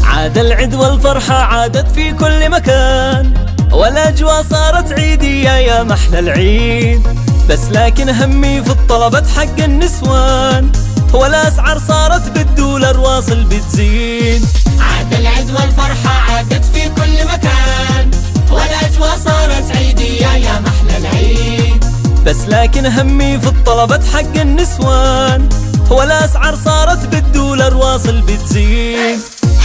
عاد العيد والفرحة عادت في كل مكان، والأجواء صارت عيدية يا محلى العيد. بس لكن همي في الطلبات حق النسوان، والأسعار صارت بالدولار واصل بتزيد. عاد العيد والفرحة عادت في كل مكان، والأجواء صارت عيدية يا محلى العيد. بس لكن همي في الطلبات حق النسوان، والأسعار صارت بالدولار واصل بتزيد.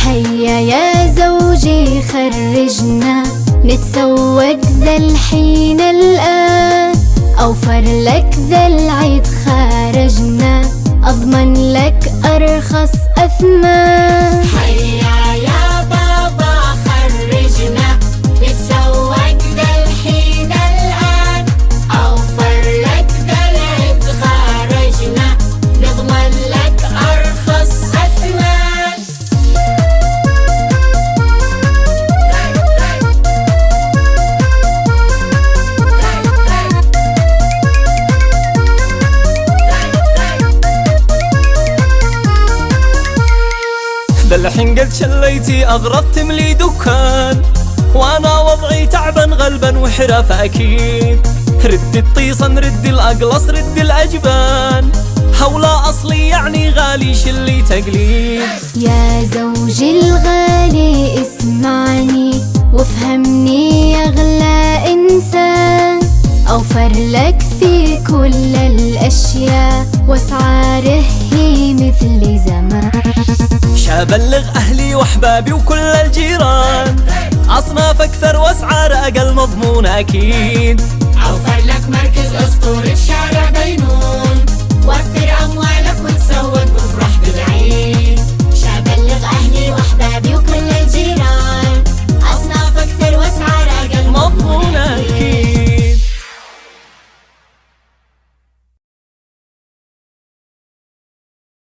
هيا يا زوجي خرجنا نتسوق ذا الحين الآن، أوفر لك ذا العيد خارجنا أضمن لك أرخص أثمان. هيا يا بابا خرجنا نتسوق ذا الحين الآن، أوفر لك ذا العيد خارجنا نضمن لك أرخص أثمان. للحين قد شليتي أغراض تملي دكان، وأنا وضعي تعبان غلبا وحرف أكيد. ردي الطيصة ردي الأقلص ردي الأجبان، هولا أصلي يعني غالي شلي تقليد. يا زوجي الغالي اسمعني وافهمني يا أغلى إنسان، أوفر لك في كل الأشياء وأسعاره هي مثل زمان. شابلغ أهلي وأحبابي وكل الجيران، أصناف أكثر وأسعار أقل مضمونة أكيد. أوفر لك مركز أسطوري في شارع بينون،